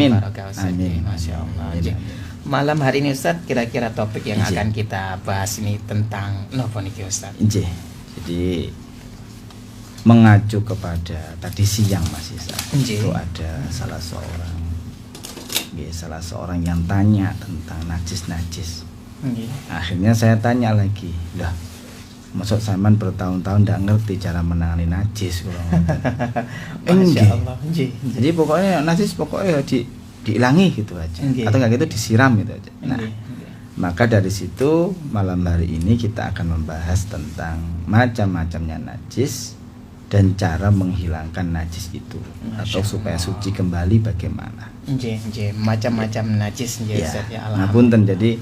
Amin. Barokah Ustaz. Amin. Masya Allah. Amin. Malam hari ini Ustaz, kira-kira topik yang akan kita bahas ini tentang nopo niki Ustaz? Jadi mengacu kepada tadi siang Mas Isa, itu ada salah seorang yang tanya tentang najis. Akhirnya saya tanya lagi, lah masuk zaman bertahun-tahun tidak ngerti cara menangani najis. Masya Allah. Jadi pokoknya najis diilangi gitu aja, atau nggak gitu disiram gitu aja. Nah, maka dari situ malam hari ini kita akan membahas tentang macam-macamnya najis dan cara menghilangkan najis itu, atau supaya suci kembali bagaimana. Macam-macam najis ya. Ngapunten, jadi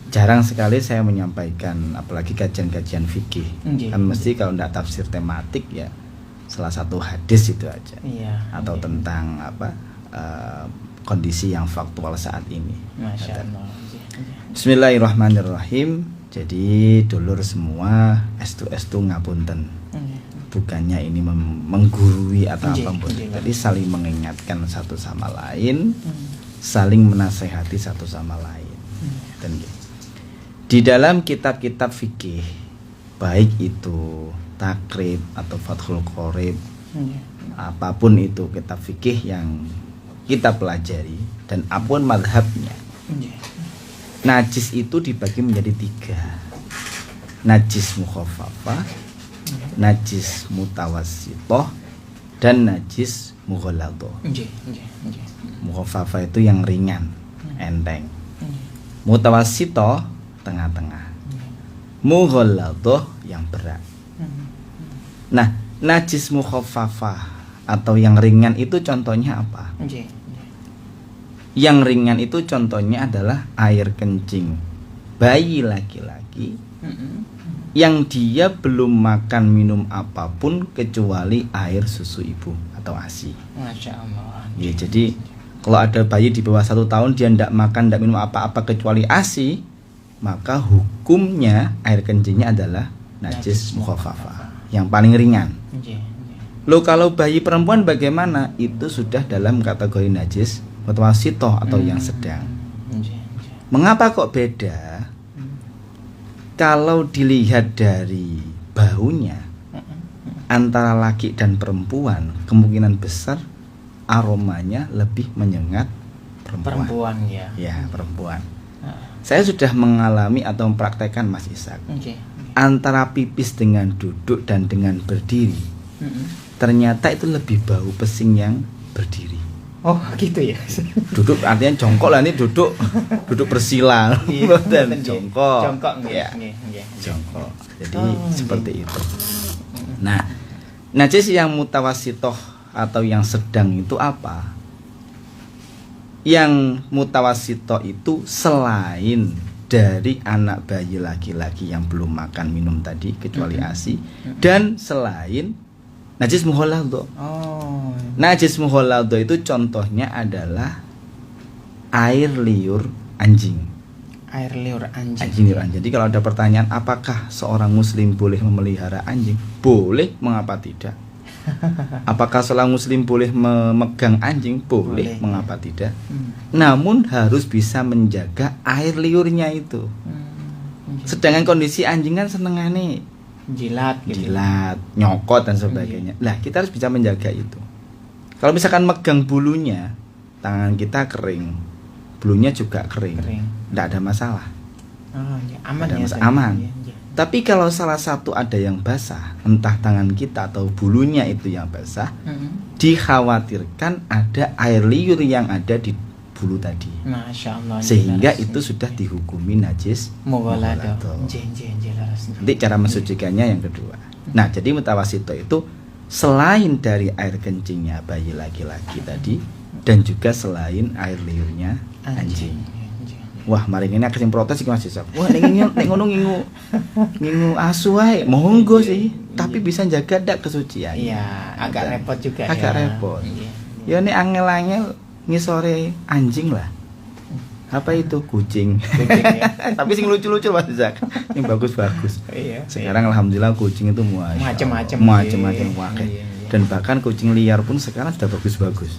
jarang sekali saya menyampaikan, apalagi kajian-kajian fikih. Kan mesti kalau tidak tafsir tematik ya salah satu hadis itu aja, atau tentang kondisi yang faktual saat ini. Masya Allah. Bismillahirrahmanirrahim. Jadi dulur semua, estu ngapunten. Bukannya ini menggurui atau apa, jadi saling mengingatkan satu sama lain, saling menasehati satu sama lain. Dan di dalam kitab-kitab fikih, baik itu Takrib atau Fathul Qorib, apapun itu kitab fikih yang kita pelajari dan apapun madhabnya, najis itu dibagi menjadi 3. Najis mukhaffafah, najis mutawassithah, dan najis mughalladhah. Mukhaffafah itu yang ringan, enteng. Mutawassithah tengah-tengah. Mughalladhah yang berat. Nah, najis mukhaffafah atau yang ringan itu contohnya apa? Yang ringan itu contohnya adalah air kencing bayi laki-laki yang dia belum makan minum apapun kecuali air susu ibu atau ASI. Masya Allah. Ya, jadi kalau ada bayi di bawah 1 tahun dia tidak makan, tidak minum apa-apa kecuali ASI, maka hukumnya air kencingnya adalah najis mukhaffafah, yang paling ringan. Loh, kalau bayi perempuan bagaimana? Itu sudah dalam kategori najis mutawassithah atau yang sedang. Mengapa kok beda? Kalau dilihat dari baunya antara laki dan perempuan, kemungkinan besar aromanya lebih menyengat perempuan. Ya, perempuan. Saya sudah mengalami atau mempraktekkan Mas Ishak. Antara pipis dengan duduk dan dengan berdiri, ternyata itu lebih bau pesing yang berdiri. Oh gitu ya. Duduk artinya jongkok lah, ini duduk bersila, dan jongkok. Ya, jongkok. Jadi seperti itu. Nah, najis yang mutawassithah atau yang sedang itu apa? Yang mutawassithah itu selain dari anak bayi laki-laki yang belum makan minum tadi kecuali ASI, dan selain najis mughalladhah. Najis mughalladhah itu contohnya adalah air liur anjing. Jadi kalau ada pertanyaan apakah seorang muslim boleh memelihara anjing? Boleh, mengapa tidak? Apakah seorang muslim boleh memegang anjing? Boleh, mengapa tidak? Namun harus bisa menjaga air liurnya itu. Sedangkan kondisi anjing kan senengane jilat, nyokot dan sebagainya. Lah, kita harus bisa menjaga itu. Kalau misalkan megang bulunya, tangan kita kering, bulunya juga kering. Tidak ada masalah. Aman. Tapi kalau salah satu ada yang basah, entah tangan kita atau bulunya itu yang basah, dikhawatirkan ada air liur yang ada di bulu tadi. Masya Allah. Sehingga itu sudah dihukumi najis mughalladhah. Nanti cara mensucikannya yang kedua. Nah, jadi mutawassithah itu selain dari air kencingnya bayi laki-laki tadi, dan juga selain air liurnya anjing. Wah, mari ini aku sing protes iki Mas Ishak. Wah, nek ngono ngingu asu wae, monggo sih, tapi bisa jaga ndak kesucian. Iya, agak repot juga. Agak repot. Ya nek angel-angel ngisore anjing lah. Apa itu? Kucing. Ya. Tapi sing lucu-lucu Mas Ishak. Yang bagus-bagus. Sekarang alhamdulillah kucing itu macam-macam wae. Dan bahkan kucing liar pun sekarang sudah bagus-bagus.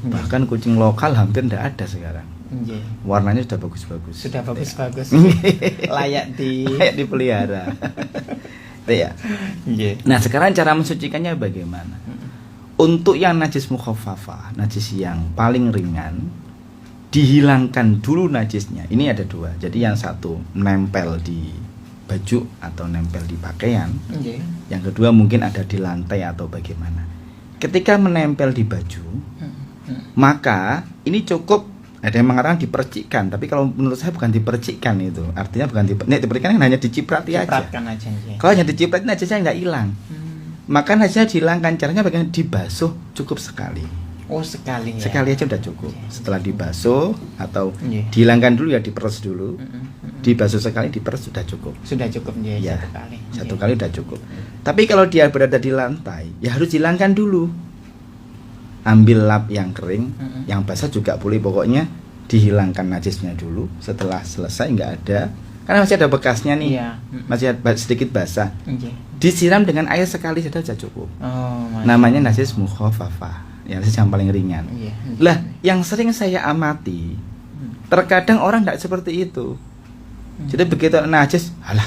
Bahkan kucing lokal hampir tidak ada sekarang. Warnanya sudah bagus-bagus. Sudah bagus-bagus. Layak dipelihara. Ya. Nah, sekarang cara mensucikannya bagaimana? Untuk yang najis mukhaffafah, najis yang paling ringan, dihilangkan dulu najisnya. Ini ada dua. Jadi yang satu nempel di baju atau nempel di pakaian. Yang kedua mungkin ada di lantai atau bagaimana. Ketika menempel di baju, maka ini cukup. Ada yang mengatakan dipercikkan, tapi kalau menurut saya bukan dipercikkan itu. Artinya bukan dipercikkan, hanya diciprati aja. Kalau hanya diciprati najisnya nggak hilang. Maka najisnya dihilangkan, caranya bagaimana? Dibasuh cukup sekali. Oh, sekali ya. Sekali aja udah cukup. Setelah dibasuh atau dihilangkan dulu ya, diperes dulu. Dibasuh sekali, diperes sudah cukup. Sudah cukup ya, satu kali. Satu kali udah cukup. Tapi kalau dia berada di lantai, ya harus dihilangkan dulu. Ambil lap yang kering, yang basah juga boleh, pokoknya dihilangkan najisnya dulu. Setelah selesai nggak ada, karena masih ada bekasnya nih, masih ada sedikit basah. Disiram dengan air sekali saja sudah cukup. Namanya najis mukhaffafah, yang najis yang paling ringan. Lah, yang sering saya amati, terkadang orang tidak seperti itu. Jadi begitu najis, alah,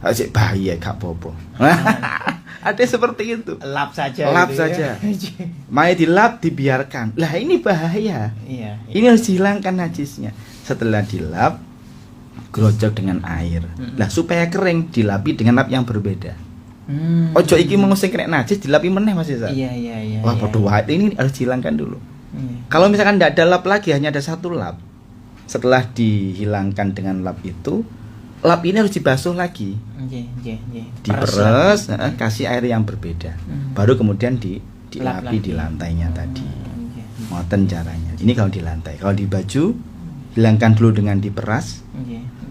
ajik bahaya gak popo. Ada seperti itu. Lap saja. Lap gitu saja. Ya. Mai dilap dibiarkan. Lah ini bahaya. Ini harus dihilangkan najisnya. Setelah dilap, grojok dengan air. Lah supaya kering, dilapi dengan lap yang berbeda. Ojo iki mengusing kena najis dilapi meneh Mas Isa. Iya. Wah, bodoh wae. Ini harus dihilangkan dulu. Kalau misalkan tidak ada lap lagi, hanya ada satu lap. Setelah dihilangkan dengan lap itu, lap ini harus dibasuh lagi. Diperes, kasih air yang berbeda. Baru kemudian dilapi di lantainya tadi. Ngoten caranya. Ini kalau di lantai. Kalau di baju, hilangkan dulu dengan diperas.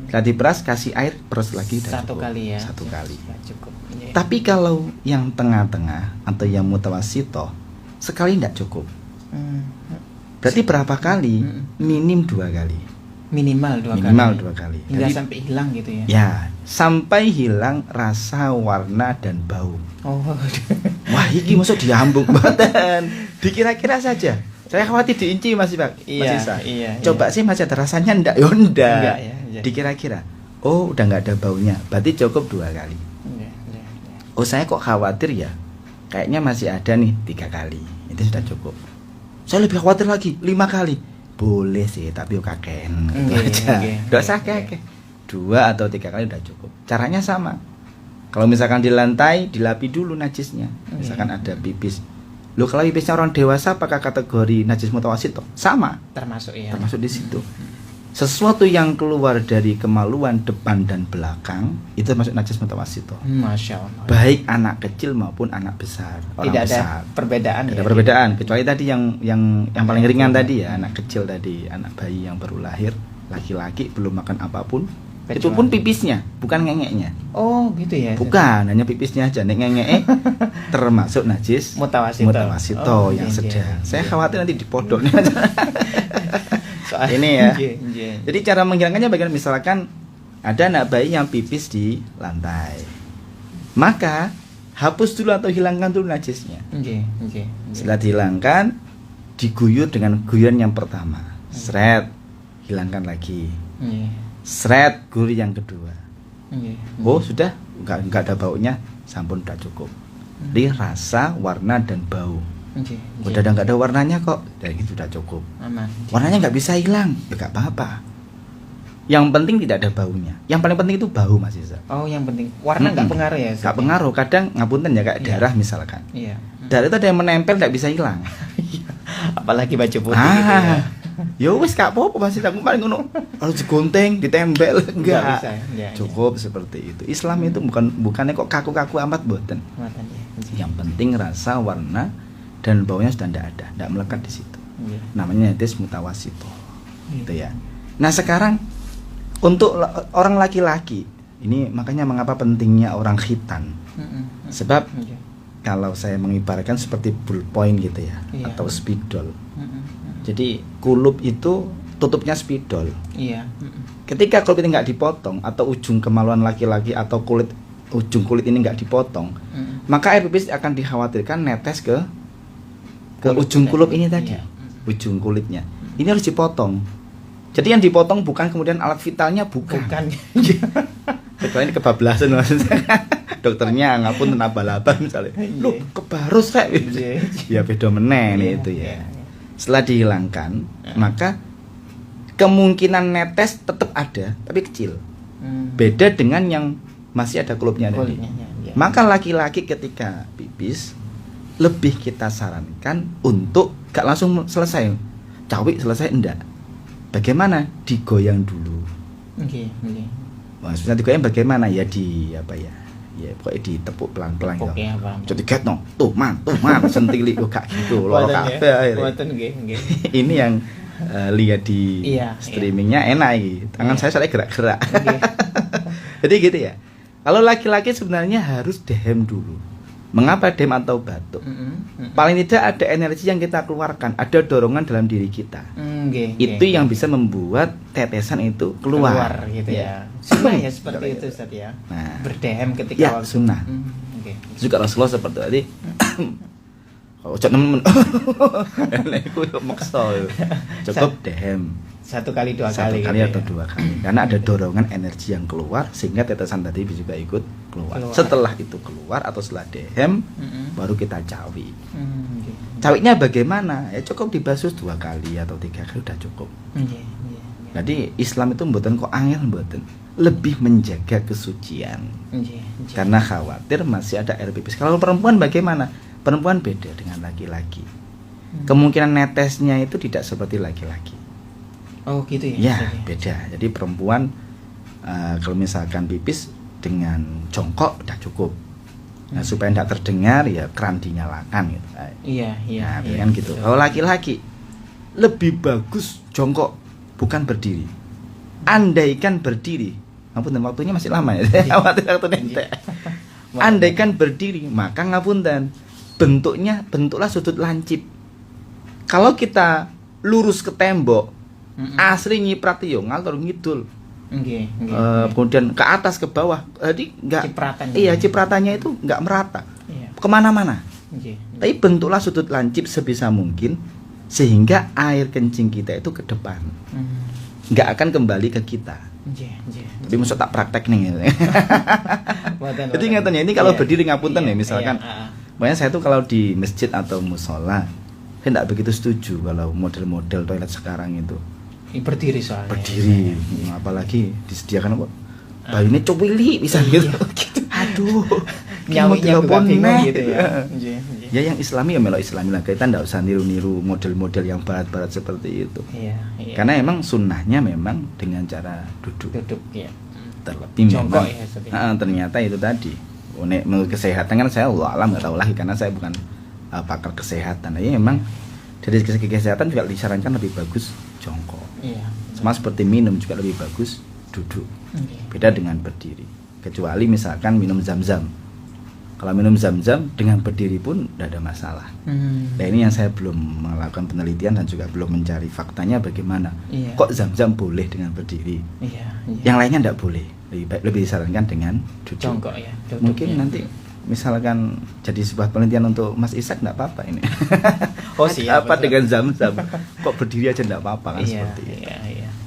Setelah diperas, kasih air, peres lagi. Satu kali ya. Satu kali. Cukup. Tapi kalau yang tengah-tengah atau yang mutawasito, sekali tidak cukup. Berarti berapa kali? Minim 2 kali. Minimal dua kali. Hingga jadi, sampai hilang gitu ya? Ya, sampai hilang rasa, warna, dan bau. Wah, ini masuk diambung badan. Dikira-kira saja. Saya khawatir diinci Mas Pak. Iya. Coba sih masih ada rasanya enggak? Ya enggak. Ya. Dikira-kira. Oh, udah enggak ada baunya. Berarti cukup 2 kali. Oh, saya kok khawatir ya. Kayaknya masih ada nih 3 kali. Itu sudah cukup. Saya lebih khawatir lagi 5 kali. Boleh sih, tapi kaken gitu aja. Nggak usah kakek. 2 atau 3 kali udah cukup. Caranya sama. Kalau misalkan di lantai, dilapi dulu najisnya. Misalkan ada pipis. Loh, kalau pipisnya orang dewasa apakah kategori najis mutawasito? Sama. Termasuk ya. Termasuk di situ. Sesuatu yang keluar dari kemaluan depan dan belakang itu masuk najis mutawasito. Masya Allah. Baik anak kecil maupun anak besar. Tidak ada perbedaan. Tidak ada perbedaan. Kecuali tadi yang paling ringan tadi ya, anak kecil tadi, anak bayi yang baru lahir, laki-laki belum makan apapun. Kecuali. Itu pun pipisnya, bukan ngengeknya. Oh gitu ya. Bukan, hanya pipisnya aja. Nek ngengek termasuk najis mutawasito yang sedang. Saya khawatir nanti dipodoknya. Ini ya. Jadi cara menghilangkannya bagaimana? Misalkan ada anak bayi yang pipis di lantai, maka hapus dulu atau hilangkan dulu najisnya. Setelah dihilangkan, diguyur dengan guyuran yang pertama. Seret, hilangkan lagi. Seret, guyur yang kedua. Oh sudah, enggak ada baunya, sampun udah cukup. Jadi rasa, warna dan bau. Udah nggak ada warnanya kok, dari itu sudah cukup. Aman. Warnanya nggak bisa hilang, ya nggak apa-apa. Yang penting tidak ada baunya. Yang paling penting itu bau Mas Isa. Oh, yang penting warna nggak pengaruh ya? Nggak pengaruh. Kadang ngapunten ya kayak darah misalkan. Iya. Darah itu ada yang menempel nggak bisa hilang. Apalagi baju putih. Gitu ya. Yo wis gak apa-apa Mas Isa. Paling ngono. Harus digunting, ditempel enggak. Cukup seperti itu. Islam itu bukannya kok kaku-kaku amat boten. Yang penting rasa, warna dan baunya sudah tidak melekat di situ. Namanya najis mutawasito. Gitu ya. Nah, sekarang untuk orang laki-laki, ini makanya mengapa pentingnya orang khitan. Sebab kalau saya mengibaratkan seperti ballpoint gitu ya, atau spidol. Jadi kulub itu tutupnya spidol. Ketika kulit ini nggak dipotong atau ujung kemaluan laki-laki atau ujung kulit ini nggak dipotong, maka air pipis akan dikhawatirkan netes ke ujung kulit ini tadi. Iya. Ujung kulitnya. Ini harus dipotong. Jadi yang dipotong bukan kemudian alat vitalnya, bukan. Kecuali ini kebablasan maksudnya. Dokternya ngapun abal-abal misalnya. Loh, kebarus rek. Ya beda meneh nih itu ya. Setelah dihilangkan, maka kemungkinan netes tetap ada, tapi kecil. Beda dengan yang masih ada kulupnya tadi. Maka laki-laki ketika pipis lebih kita sarankan untuk gak langsung selesai. Cawik selesai enggak. Bagaimana? Digoyang dulu. Maksudnya digoyang bagaimana? Ya di apa ya? Ya pokoknya ditepuk pelan-pelan gitu. Jadi getno, tuh man, sentili kok gak gitu loro kabeh akhirnya. Ini yang lihat di streamingnya enak iki. Tangan saya soalnya gerak-gerak. Jadi gitu ya. Kalau laki-laki sebenarnya harus dehem dulu. Mengapa dem atau batuk? Paling tidak ada energi yang kita keluarkan, ada dorongan dalam diri kita. Itu yang bisa membuat tetesan itu keluar gitu ya. Sunnah ya seperti itu Ustaz ya. Nah, berdehem ketika ya, sunnah. Juga Rasulullah seperti tadi. Kalau cok nemen, aku maksa. Cukup dehem. 1 kali 2 kali. 1 kali gitu atau 2 kali. Karena ada dorongan energi yang keluar sehingga tetesan tadi juga ikut keluar. Setelah itu keluar atau setelah dehem, baru kita cawi. Cawinya bagaimana? Ya cukup dibasuh 2 kali atau 3 kali udah cukup. Jadi Islam itu mboten kok angel mboten. Lebih menjaga kesucian. Karena khawatir masih ada air pipis. Kalau perempuan bagaimana? Perempuan beda dengan laki-laki. Kemungkinan netesnya itu tidak seperti laki-laki. Oh gitu ya? Ya beda. Jadi perempuan kalau misalkan pipis dengan jongkok udah cukup. Nah supaya tidak terdengar ya keran dinyalakan gitu. Iya. Nah kan gitu. Kalau laki-laki lebih bagus jongkok bukan berdiri. Andaikan berdiri, ngapunten waktunya masih lama ya. Andaikan berdiri maka ngapunten bentuklah sudut lancip. Kalau kita lurus ke tembok asli nyiprat yo ngalor ngidul. Kemudian ke atas ke bawah. Jadi enggak cipratannya itu enggak merata. Kemana-mana. Tapi bentuklah sudut lancip sebisa mungkin sehingga air kencing kita itu ke depan. Enggak akan kembali ke kita. Tapi maksud tak praktek nih. Jadi ingatannya ini kalau berdiri ngapunten ya misalkan. Makanya saya tuh kalau di masjid atau musola saya enggak begitu setuju kalau model-model toilet sekarang itu. Berdiri soalnya. Berdiri, apalagi disediakan apa? Bayunya cowili bisa gitu. Aduh, nyawanya juga bingung gitu ya. Ya yang Islami ya melok Islami lah. Kita ndak usah niru-niru model-model yang barat-barat seperti itu. Karena emang sunnahnya memang dengan cara duduk ya. Terlebih memang ternyata itu tadi. Menurut kesehatan kan saya Allah alam nggak tahu lagi karena saya bukan pakar kesehatan. Ya memang dari segi kesehatan juga disarankan lebih bagus jongkok. Sama seperti minum juga lebih bagus duduk. Beda dengan berdiri. Kecuali misalkan minum zam-zam. Kalau minum zam-zam dengan berdiri pun tidak ada masalah. Nah ini yang saya belum melakukan penelitian dan juga belum mencari faktanya bagaimana. Kok zam-zam boleh dengan berdiri? Yang lainnya tidak boleh. Lebih disarankan dengan duduk. Jongkok ya. Mungkin nanti misalkan jadi sebuah penelitian untuk Mas Ishak tidak apa-apa ini. Siap. Apa dengan zam-zam? Kok berdiri aja tidak apa-apa kan seperti itu.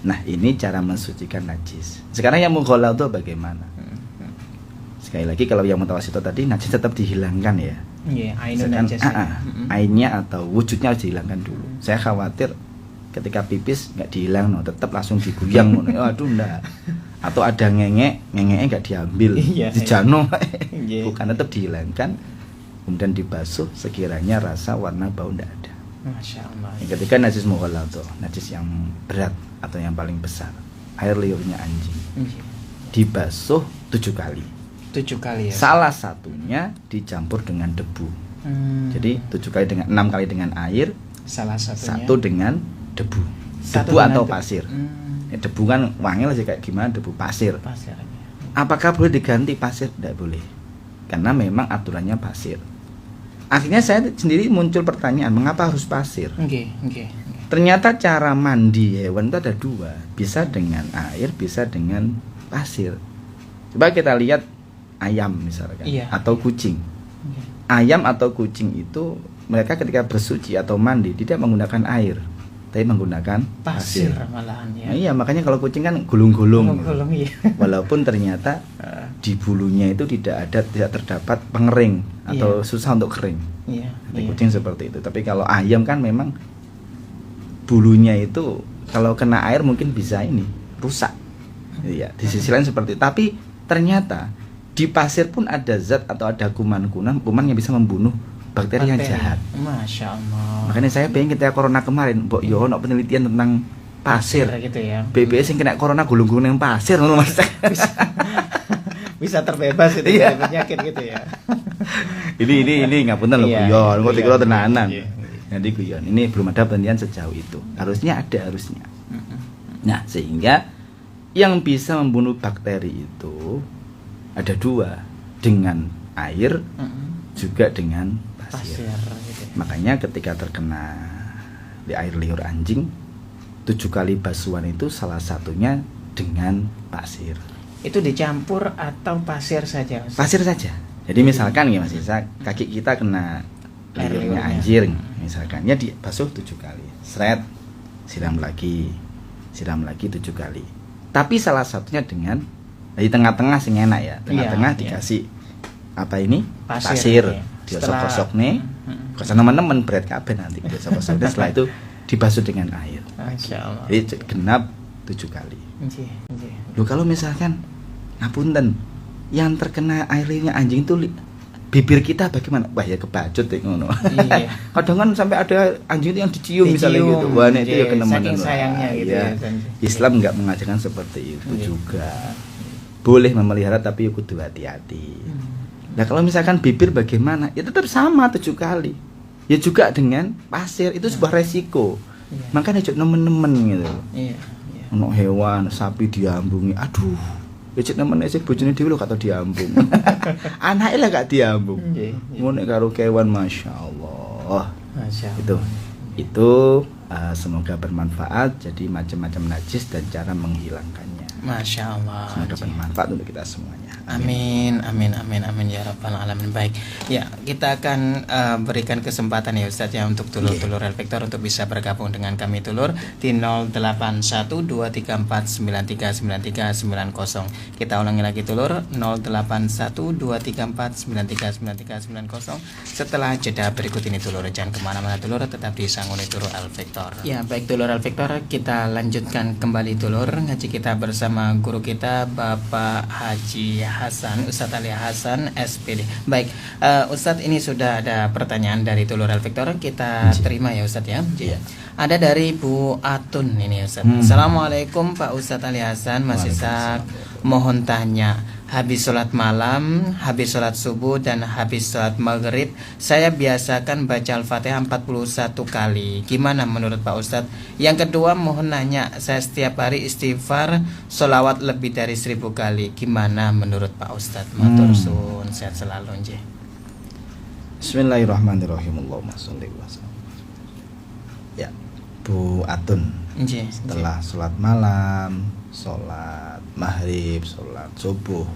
Nah ini cara mensucikan najis. Sekarang yang mughalladh itu bagaimana? Sekali lagi kalau yang mutawasito tadi najis tetap dihilangkan ya. Ainnya atau wujudnya harus dihilangkan dulu. Saya khawatir ketika pipis nggak dihilang, tetap langsung diguyang. Aduh enggak. Atau ada ngengeknya nggak diambil, dijano, bukan, tetap dihilangkan, kemudian dibasuh sekiranya rasa warna bau tidak ada. Masya Allah. Ketika najis mughalladh, najis yang berat atau yang paling besar, air liurnya anjing, dibasuh 7 kali. 7 kali ya. Salah satunya dicampur dengan debu. Jadi 7 kali dengan 6 kali dengan air, salah satunya 1 dengan debu. Debu atau pasir. Debu kan wangil aja kayak gimana, debu pasir. Apakah boleh diganti pasir? Tidak boleh. Karena memang aturannya pasir. Akhirnya saya sendiri muncul pertanyaan, mengapa harus pasir? Ternyata cara mandi hewan itu ada 2, bisa dengan air, bisa dengan pasir. Coba kita lihat ayam misalkan, atau kucing. Ayam atau kucing itu mereka ketika bersuci atau mandi tidak menggunakan air, tapi menggunakan Pasir pasir. malahan ya. Nah, iya, makanya kalau kucing kan gulung-gulung. Gulung iya. Walaupun ternyata di bulunya itu tidak terdapat pengering atau susah untuk kering. Iya. Di kucing seperti itu. Tapi kalau ayam kan memang bulunya itu kalau kena air mungkin bisa ini rusak. Iya, di sisi lain seperti itu. Tapi ternyata di pasir pun ada zat atau ada kuman yang bisa membunuh bakteri yang jahat. Masya Allah. Makanya saya pengen ketika corona kemarin, Mbok yo ono penelitian tentang pasir. Gitu ya. BBS yang kena corona gulung-gulung yang pasir ngono Mas. Bisa terbebas itu Iya. dari penyakit gitu ya. ini ngapunten lho Iya, guyon, kok dikira iya, tenanan. iya. Jadi guyon. Ini belum ada penelitian sejauh itu. Harusnya. Nah, sehingga yang bisa membunuh bakteri itu ada dua, dengan air juga dengan pasir. Gitu ya. Makanya ketika terkena di air liur anjing 7 kali basuhan itu salah satunya dengan pasir. Itu dicampur atau pasir saja? Ustaz? Pasir saja. Jadi misalkan ya Mas Isa, kaki kita kena liurnya anjir, misalkan ya dibasuh 7 kali. Seret, siram lagi 7 kali. Tapi salah satunya dengan di tengah-tengah sing enak ya. Tengah-tengah dikasih apa ini? Pasir. Iya. Diosok-osok nih. Kosan teman-teman berat kabeh nanti diosok-osok. Setelah itu dibasuh dengan air. Masya Allah. Jadi genap 7 kali. Nggih. Loh, kalau misalkan ngapunten yang terkena air liurnya anjing itu bibir kita bagaimana? Wah ya kebacut ya ngono. Iya. Kadang kan sampai ada anjing itu yang dicium misalnya gitu. Wah, itu ya kena saking sayangnya gitu ya. ya. Islam enggak mengajarkan seperti itu juga. Boleh memelihara tapi kudu hati-hati. Nah, kalau misalkan bibir bagaimana? Ya tetap sama 7 kali. Ya juga dengan pasir, itu sebuah resiko. Iya. Makanya cok nemen-nemen gitu. Iya. Ono hewan, sapi diambungi. Aduh. Ya cek nemen sik bojone dhewe lho kata diambung. Anake lah gak diambung. Ngono karo kewan masyaallah. Masya Itu semoga bermanfaat. Jadi macam-macam najis dan cara menghilangkannya. Masya Allah. Semoga bermanfaat untuk kita semuanya. Amin ya rabbal alamin. Baik, ya kita akan berikan kesempatan ya Ustadz ya untuk Tulur El Vector untuk bisa bergabung dengan kami Tulur di 08123493939390. Kita ulangi lagi Tulur 08123493939390. Setelah jeda berikut ini Tulur, jangan kemana-mana Tulur, tetap di Sanguni Tulur El Vector. Ya baik Tulur El Vector, kita lanjutkan kembali Tulur ngaji kita bersama guru kita Bapak Haji Hasan, Ustadz Ali Hasan SPD. Baik, Ustadz ini sudah ada pertanyaan dari Tulur El Vector, kita terima ya Ustadz ya. Ada dari Bu Atun ini Ustadz. Assalamualaikum Pak Ustadz Ali Hasan, Mas Ishak, mohon tanya, habis sholat malam, habis sholat subuh dan habis sholat maghrib saya biasakan baca Al-Fatihah 41 kali. Gimana menurut Pak Ustadz? Yang kedua mohon nanya, saya setiap hari istighfar sholawat lebih dari 1000 kali. Gimana menurut Pak Ustadz? Matur suwun, sehat selalu nggih. Bismillahirrahmanirrahim. Allahumma sholli wa sallim. Ya, Bu Atun. Setelah sholat malam, sholat maghrib, sholat subuh,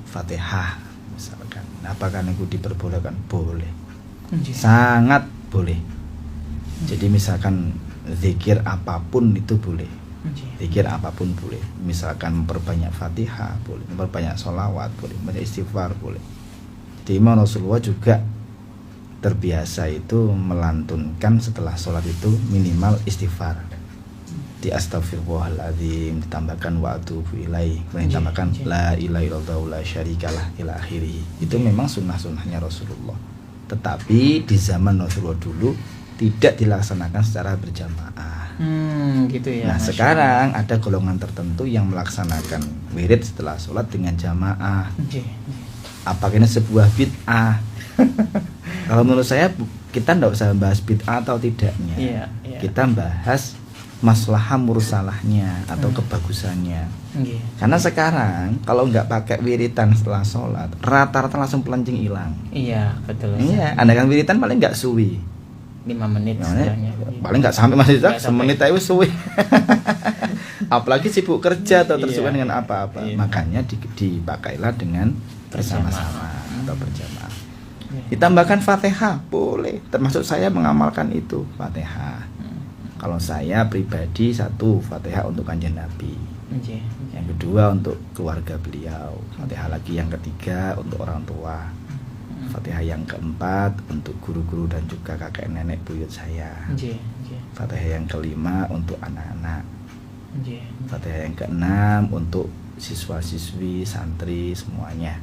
Fatihah misalkan, apakah itu diperbolehkan? Boleh, sangat boleh. Jadi misalkan zikir apapun itu boleh, zikir apapun boleh. Misalkan memperbanyak Fatihah boleh, memperbanyak sholawat boleh, memperbanyak istighfar boleh. Jadi Imam Rasulullah juga terbiasa itu melantunkan setelah sholat itu minimal istighfar. Di astaghfirullahaladzim ditambahkan wa atubu ilaih, kemudian ditambahkan la ilaha illallah la syarikalah ila akhirih. Itu memang sunnah-sunnahnya Rasulullah. Tetapi di zaman Rasulullah dulu tidak dilaksanakan secara berjamaah. Gitu ya. Nah, sekarang ada golongan tertentu yang melaksanakan wirid setelah sholat dengan jamaah. Apakah ini sebuah bid'ah? Kalau menurut saya kita tidak usah bahas bid'ah atau tidaknya. Kita bahas maslahah mursalahnya atau kebagusannya. Karena sekarang kalau nggak pakai wiritan setelah sholat, rata-rata langsung pelencing hilang. Iya, betul. Iya, anda kan wiritan paling nggak suwi 5 menit sebenarnya. Paling nggak sampai masih semenit aja suwi. Apalagi sibuk kerja atau tersibuk dengan apa-apa. Makanya dipakailah dengan bersama-sama atau berjamaah. Ditambahkan Fatihah boleh, termasuk saya mengamalkan itu Fatihah. Kalau saya pribadi satu Fatihah untuk Kanjeng Nabi. Yang kedua untuk keluarga beliau. Fatihah lagi yang ketiga untuk orang tua. Fatihah yang keempat untuk guru-guru dan juga kakek nenek buyut saya. Fatihah yang kelima untuk anak-anak. Fatihah yang keenam untuk siswa-siswi, santri semuanya.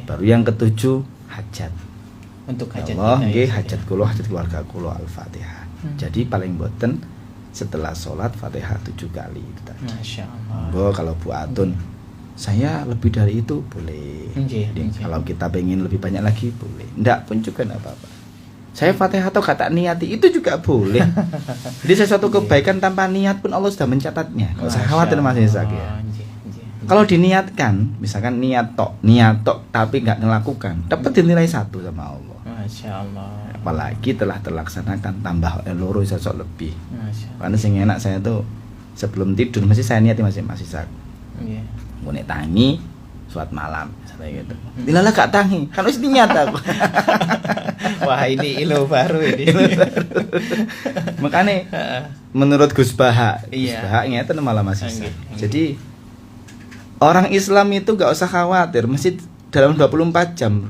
Baru yang ketujuh hajat. Untuk hajat ya Allah, kita, hajat kulo, hajat keluarga kulo Al-Fatihah. Jadi paling boten setelah sholat Fatihah 7 kali itu tadi. Masya Allah. Kalau Bu Atun saya lebih dari itu boleh. Kalau kita pengen lebih banyak lagi boleh. Ndak pun juga enggak apa-apa. Saya Fatihah atau kata niati itu juga boleh. Jadi sesuatu kebaikan tanpa niat pun Allah sudah mencatatnya. Kalau saya khawatir Mas Isak ya. Kalau diniatkan, misalkan niat tok tapi nggak ngelakukan, dapat dinilai 1 sama Allah. Masya Allah. Apalagi telah terlaksanakan tambah loro sosok lebih. Karena sing enak saya tuh sebelum tidur mesti saya niati Mas Isak. Ngene tangi sholat malam misalnya gitu. Dilala gak tangi, kan wis niat aku. Wah, ini ilmu baru ini. Makanya menurut Gus Baha, Iya. Gus Baha ngeten malah Mas Isak. Jadi orang Islam itu gak usah khawatir, mesti dalam 24 jam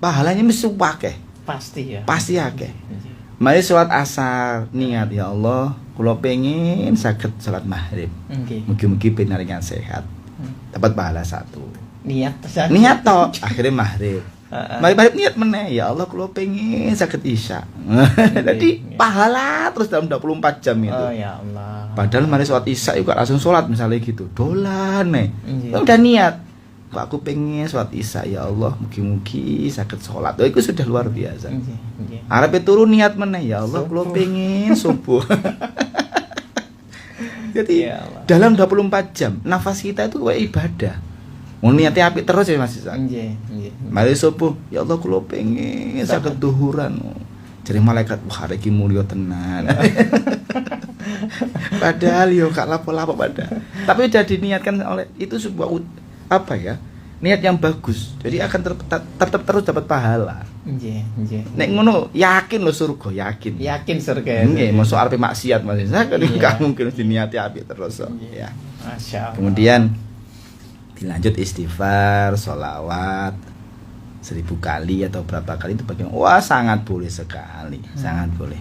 pahalanya mesti akeh. Pasti ya. Pasti akeh. Mari sholat asar niat ya Allah, kula pengen saged sholat maghrib. Mugi-mugi pinaringan sehat. Dapat pahala 1. Niat toh akhirnya maghrib. Mari maghrib niat meneh ya Allah kula pengen saged isya. Jadi pahala terus dalam 24 jam itu. Oh ya Allah. Padahal mari sholat isya juga langsung sholat misalnya gitu. Dolan udah niat. Kok aku pengen sholat isya ya Allah mugi-mugi saged sholat. Oh, itu sudah luar biasa. Arepe turu niat meneh ya Allah kula pengen subuh. Jadi Ya Allah. dalam 24 jam nafas kita itu kayak ibadah. Mau niatnya apik terus ya Mas Isak. Mari subuh ya Allah kula pengen saged duhuran. Jadi malaikat wah iki mulya tenan. Padahal yo gak lapo-lapo padahal. Tapi udah diniatkan oleh itu sebuah apa ya? Niat yang bagus. Jadi akan tetap terus dapat pahala. Nek ngono yakin lo surga, yakin. Yakin surga. Nggih, mosok arepe maksiat Mas Isak kan gak mungkin diniati apik terus. Ya. Masya Allah. Kemudian dilanjut istighfar, sholawat 1000 kali atau berapa kali itu bagaimana? Wah sangat boleh sekali, sangat boleh.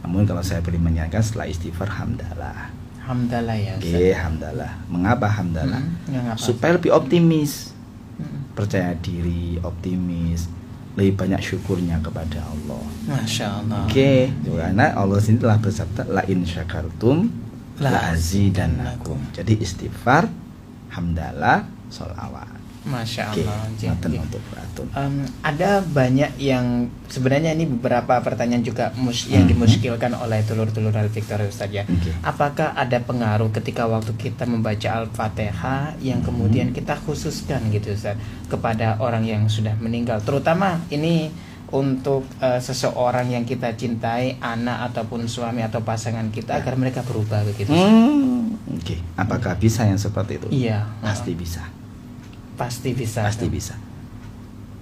Namun kalau saya boleh menyarankan setelah istighfar hamdalah. Hamdalah ya. Oke, hamdalah. Mengapa hamdalah? Mengapa? Supaya lebih optimis, percaya diri, optimis, lebih banyak syukurnya kepada Allah. Masya Allah. Oke, karena Allah sendiri telah bersabda la in syakartum la azidannakum. Jadi istighfar, hamdalah, sholawat. Masya Oke, Allah. ngoten untuk beratun. Ada banyak yang sebenarnya ini beberapa pertanyaan juga yang dimuskilkan oleh telur-telur Al-Victor Ustaz ya. Oke. Apakah ada pengaruh ketika waktu kita membaca Al-Fatihah yang kemudian kita khususkan gitu Ustaz kepada orang yang sudah meninggal, terutama ini untuk seseorang yang kita cintai, anak ataupun suami atau pasangan kita agar mereka berubah begitu. Oke. Apakah bisa yang seperti itu? Iya, Pasti bisa. Pasti bisa. Pasti bisa.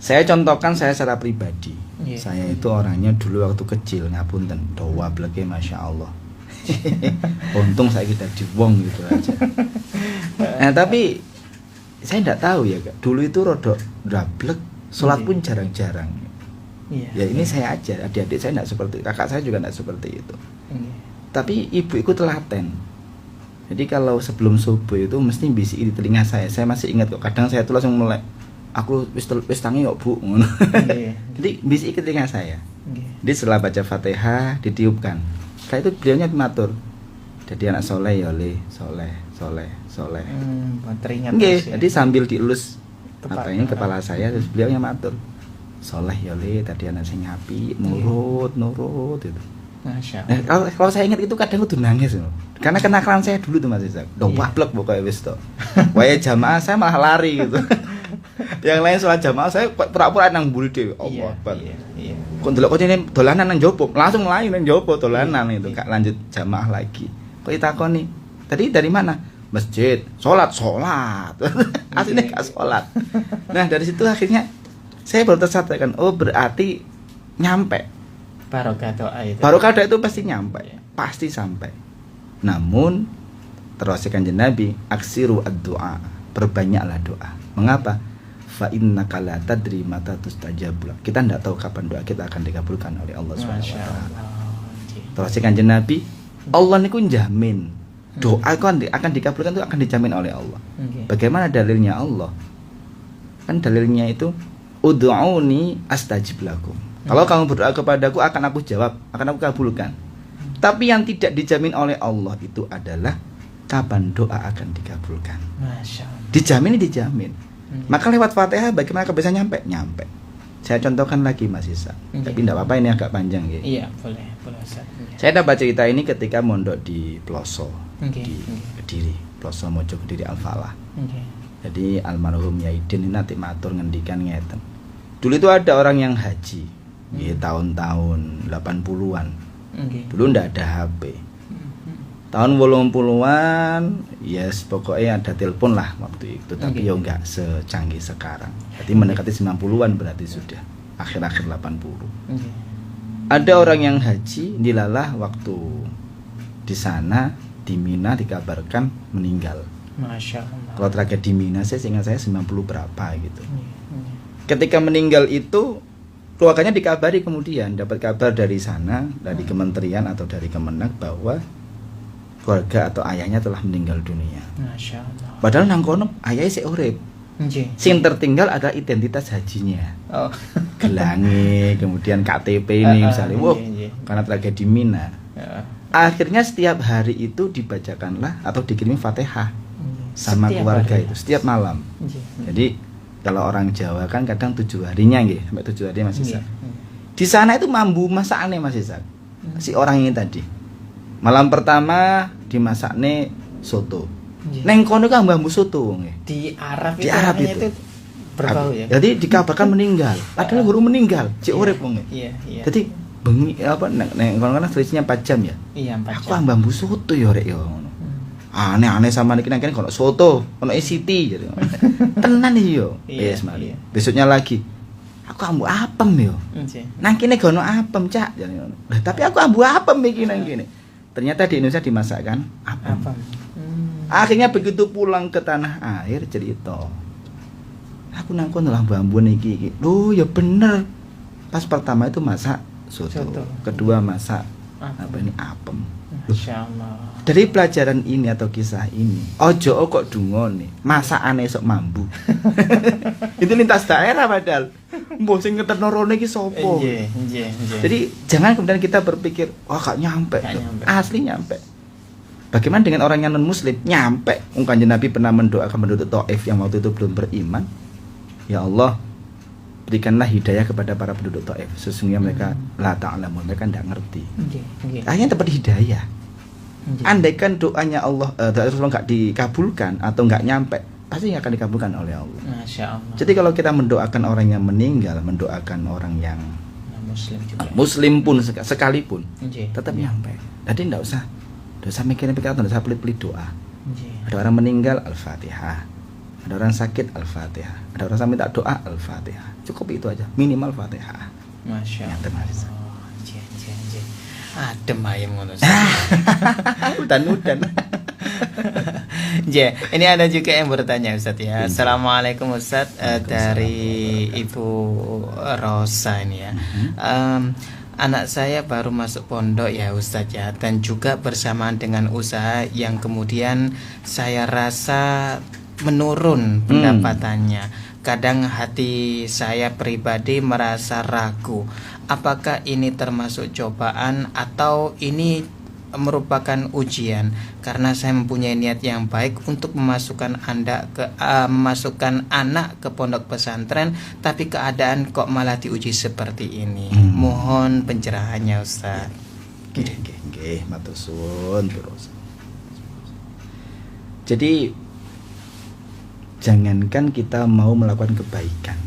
Saya contohkan saya secara pribadi. Iya. Saya itu orangnya dulu waktu kecil ngapunten, doa bleke Masya Allah. Untung saya kita diwong gitu aja. Nah tapi saya tidak tahu ya Kak. Dulu itu rodok drablek, sholat pun jarang-jarang. Iya. Ya ini saya aja, adik-adik saya tidak seperti, kakak saya juga tidak seperti itu. Iya. Tapi ibu ikut telaten. Jadi kalau sebelum subuh itu mesti bisik di telinga saya. Saya masih ingat kok. Kadang saya tuh langsung melek. Aku wis tangi kok Bu. Iya. Jadi bisik ke telinga saya. Iya. Jadi setelah baca Fatihah ditiupkan. Setelah itu beliaunya matur. Jadi anak soleh ya le, soleh. Teringat Nggih, terus ya. jadi sambil dielus Kepala. kepala saya terus beliaunya matur. Soleh ya le, tadi anak sing api, nurut itu. Masya Allah. Kalau saya ingat itu kadang udah nangis loh. Karena kenakalan saya dulu tuh Mas Isak. Udah Iya. wablek pokoknya wis to. Wae jamaah saya malah lari gitu. Yang lain sholat jamaah saya pura-pura nang mburi dhewe. Allah Akbar. Iya. Kok ndelok kok ini dolanan nang jopo, langsung lain nang jopo dolanan itu Kak lanjut jamaah lagi. Kok ditakoni, "Tadi dari mana?" "Masjid." Sholat. Aslinya gak sholat. Nah, dari situ akhirnya Saya baru tersadarkan, oh berarti nyampe. Barokah doa itu. Barokah doa itu pasti nyampe, pasti sampai. Namun terus Kanjeng Nabi, aksiru ad-du'a, perbanyaklah doa. Mengapa? Fa innaka la tadri mata tustajab lak. Kita tidak tahu kapan doa kita akan dikabulkan oleh Allah Subhanahu wa taala. Terus Kanjeng Nabi, Allah niku jamin doa akan dikabulkan, itu akan dijamin oleh Allah. Bagaimana dalilnya Allah? Kan dalilnya itu ud'uni astajib lakum. Kalau kamu berdoa kepadaku akan aku jawab, akan aku kabulkan. Tapi yang tidak dijamin oleh Allah itu adalah kapan doa akan dikabulkan. Masya Allah. Dijamin. Maka lewat Fatihah bagaimana bisa nyampe? Nyampe. Saya contohkan lagi Mas Isa. Tapi tidak apa-apa, ini agak panjang ya. Iya, boleh Ustaz. Saya dapat cerita ini ketika mondok di Ploso, di Kediri, Ploso Mojo Kediri Al-Falah. Jadi almarhum Yaidin ini nanti matur ngendikan ngeten. Dulu itu ada orang yang haji, tahun-tahun 80-an. Dulu ndak ada HP. Tahun 80-an, yes, pokoknya ada telepon lah waktu itu, tapi ya enggak secanggih sekarang. Jadi mendekati 90-an berarti sudah akhir-akhir 80. Ada orang yang haji dilalah waktu di sana di Mina dikabarkan meninggal. Masya Allah. Kalau tragedi Mina seingat saya 90 berapa gitu. Ketika meninggal itu keluarganya dikabari, kemudian dapat kabar dari sana, dari kementerian atau dari Kemenak bahwa keluarga atau ayahnya telah meninggal dunia. Masya Allah. Padahal nang kono ayahnya sik urip. Sing tertinggal adalah identitas hajinya. Oh. Gelange, kemudian KTP ini misalnya. Wah, karena tragedi Mina. Akhirnya setiap hari itu dibacakanlah atau dikirimi Fatihah sama setiap keluarga hari. Itu setiap malam. Jadi kalau orang Jawa kan kadang 7 harinya nggih, sampai 7 hari Mas Isa. Di sana itu mambu masakane Mas Isa. Si orang ini tadi. Malam pertama dimasakne soto. Neng kono kan mambu soto nggih. Di Arab itu berbau ya. Jadi dikabarkan meninggal. Padahal baru meninggal, cek urip wong. Iya. Jadi bengi apa neng kono kan selisihnya 4 jam ya. Iya, 4 jam. Aku mambu soto ya rek ya ngono. Aneh-aneh sama niki nang kene kono soto, kono siti jadi. Tenan iki yo. Wis mari. Besoknya lagi. Aku ambu apem yo. Nang kene gono apem, Cak. Jadi ngono. Lah tapi aku ambu apem iki nang kene. Ternyata di Indonesia dimasakkan apem. Akhirnya begitu pulang ke tanah air cerita. Aku nang kono lah bambu niki. Loh ya bener. Pas pertama itu masak soto. Kedua masak apa ini apem. Insyaallah. Dari pelajaran ini atau kisah ini, ojo kok dungone, masakane sok mambu. Itu lintas daerah padahal. Mbok sing ngeterno rone iki sapa? Nggih. Jadi jangan kemudian kita berpikir, wah gak nyampe. Asli nyampe. Bagaimana dengan orang yang non muslim? Nyampe. Kanjeng Nabi pernah mendoakan penduduk Taif yang waktu itu belum beriman. Ya Allah, berikanlah hidayah kepada para penduduk Taif. Sesungguhnya mereka la ta'lamun, mereka tidak ngerti. Akhirnya dapat hidayah. Andaikan doanya Allah, Rasulullah nggak dikabulkan atau nggak nyampe, pasti akan dikabulkan oleh Allah. Masya Allah. Jadi kalau kita mendoakan orang yang meninggal, mendoakan orang yang Muslim juga. Muslim pun sekalipun, tetap nyampe. Jadi nggak usah mikir-mikir atau nggak usah pelit-pelit doa. Ada orang meninggal, Al-Fatihah. Ada orang sakit, Al-Fatihah. Ada orang sampai minta doa, Al-Fatihah. Cukup itu aja, minimal Fatihah. Masya Allah. Adem ayam ngono. Udan-udan. Ini ada juga yang bertanya Ustaz ya. Assalamualaikum Ustaz, dari Ibu Rosa ini ya. Anak saya baru masuk pondok ya Ustaz ya, dan juga bersamaan dengan usaha yang kemudian saya rasa menurun pendapatannya. Kadang hati saya pribadi merasa ragu, apakah ini termasuk cobaan atau ini merupakan ujian, karena saya mempunyai niat yang baik untuk memasukkan anak ke pondok pesantren, tapi keadaan kok malah diuji seperti ini. Mohon pencerahannya Ustaz. Nggih, matur suwun terus. Jadi jangankan kita mau melakukan kebaikan,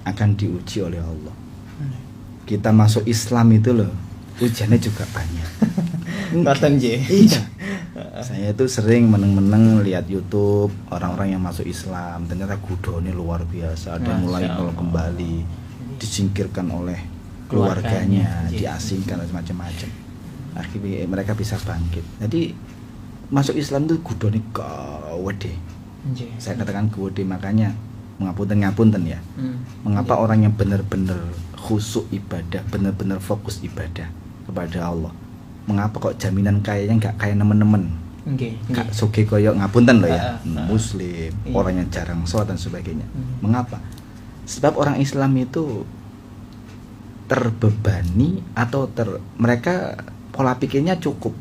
akan diuji oleh Allah. Kita masuk Islam itu loh, ujiannya juga banyak. Ngoten nggih. Iya. Saya itu sering meneng-meneng lihat YouTube orang-orang yang masuk Islam, ternyata gudone luar biasa. Ada yang mulai nol kembali, disingkirkan oleh keluarganya, diasingkan dan macam-macam. Akhirnya mereka bisa bangkit. Jadi masuk Islam itu gudone gede. Saya katakan gede, makanya ngapunten ya. Mengapa orang yang benar-benar khusyuk ibadah, benar-benar fokus ibadah kepada Allah, mengapa kok jaminan kayanya nggak kayak teman-teman? Kak soge koyo ngapunten loh ya, muslim, orang yang jarang sholat dan sebagainya. Mengapa? Sebab orang Islam itu terbebani atau mereka pola pikirnya cukup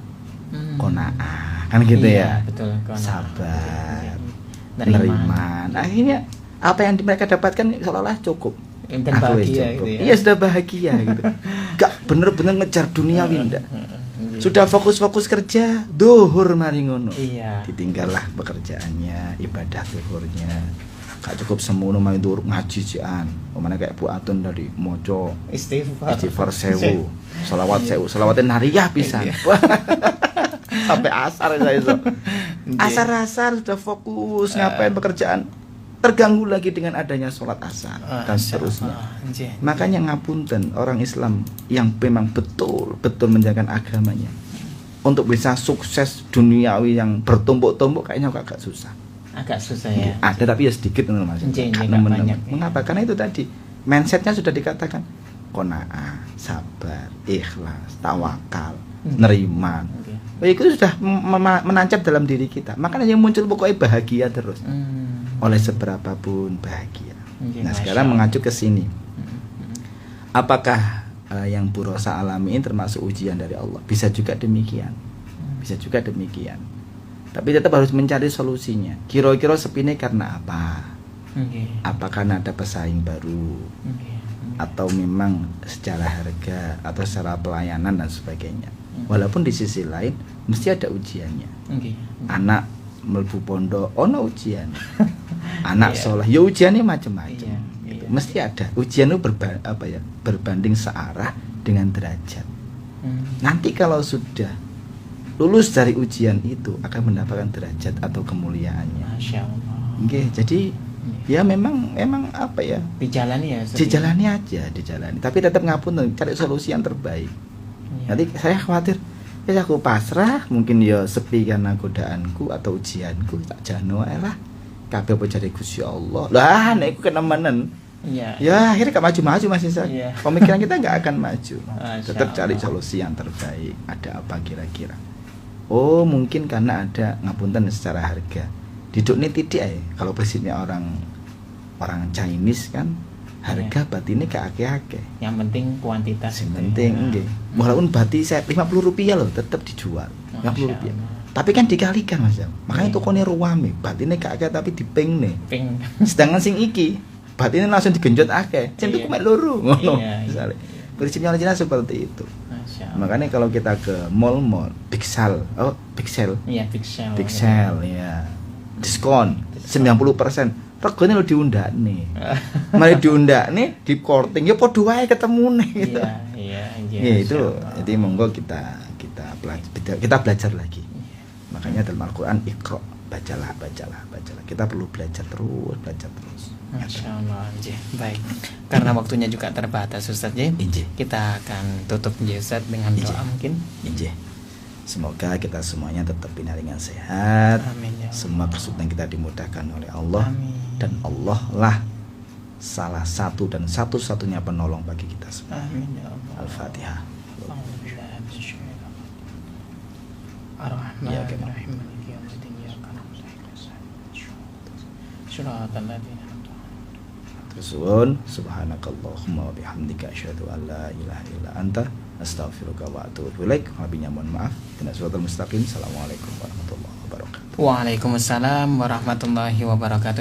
qanaah, kan gitu ya. Betul, sabar, menerima. Akhirnya apa yang mereka dapatkan seolah-olah cukup. Dan bahagia gitu ya. Iya, sudah bahagia gitu. Gak bener-bener ngejar dunia winda. Sudah fokus-fokus kerja, duhur mari ngono. Iya. Ditinggallah pekerjaannya, ibadah duhurnya. Gak cukup semono main duhur ngaji cian. Pemane kayak Bu Atun dari moco istighfar 1000, selawat 1000, selawatin nariyah pisan. Sampai asar saya itu. Asar sudah fokus ngapain pekerjaan. Terganggu lagi dengan adanya sholat asar dan seterusnya. Makanya ngapunten, orang Islam yang memang betul-betul menjaga agamanya untuk bisa sukses duniawi yang bertumpuk-tumpuk kayaknya agak susah. Ya. Ada tapi ya sedikit Mas. Mengapa? Karena itu tadi mindsetnya sudah dikatakan qanaah, sabar, ikhlas, tawakal, nerima. Itu sudah menancap dalam diri kita. Makanya yang muncul pokoknya bahagia terus. Oleh seberapa pun bahagia. Nah sekarang mengacu ke sini, apakah yang Bu Rosa alami ini termasuk ujian dari Allah? Bisa juga demikian, tapi tetap harus mencari solusinya. Kira-kira sepine karena apa? Apakah ada pesaing baru, atau memang secara harga atau secara pelayanan dan sebagainya. Walaupun di sisi lain mesti ada ujiannya. Anak mlebu pondok ono ujian. Anak soleh ya ujiannya macam-macam. Gitu. Mesti ada ujian itu berbanding searah dengan derajat. Nanti kalau sudah lulus dari ujian itu akan mendapatkan derajat atau kemuliaannya. Masya Allah. Jadi ya memang dijalani dijalani, tapi tetap ngapun cari solusi yang terbaik. Nanti saya khawatir aku pasrah, mungkin ya sepi karena godaanku atau ujianku, tak jano lah kabeh apa jare Gusti Allah. Lah nek aku kenemenan. Ya akhirnya gak maju-maju Mas Isa. Pemikiran kita gak akan maju. Tetap cari solusi yang terbaik. Ada apa kira-kira? Oh, mungkin karena ada ngapunten secara harga. Didukne titik ae. Kalau prinsipnya orang Chinese kan harga batinnya gak akeh-akeh. Yang penting kuantitas. Yang penting nggih. Walaupun bati saya Rp50 loh tetap dijual. Rp50. Tapi kan dikalikan Mas. Makanya tokonya ruame, batinnya gak akeh tapi diping nih. Sedangkan sing iki batinnya langsung digenjot akeh. Sing tuku mek loro ngono. Misalnya. Prinsipnya original seperti itu. Makanya kalau kita ke mall big sale. Iya, big sale ya. Diskon 90%. Regane lo diundakne. Mari diundakne, di korting ya padha wae ketemune gitu. Iya, itu. Jadi monggo kita belajar lagi. Makanya dalam Al-Qur'an Iqra, bacalah. Kita perlu belajar terus. Masya Allah. Baik. Karena waktunya juga terbatas Ustaz kita akan tutup Ustaz dengan doa mungkin. Semoga kita semuanya tetap dengan sehat. Amin, ya Allah. Semua kesulitan kita dimudahkan oleh Allah. Amin. Dan Allah lah salah satu dan satu-satunya penolong bagi kita semua. Amin, ya Allah. Al-Fatihah. Ar-Rahmanir-Rahim. Suwun subhanakallahumma wa bihamdika asyhadu an la ilaha illa anta astaghfiruka wa atubu ilaik. Wabillahi mohon maaf. Assalamualaikum warahmatullahi wabarakatuh. Waalaikumsalam warahmatullahi wabarakatuh.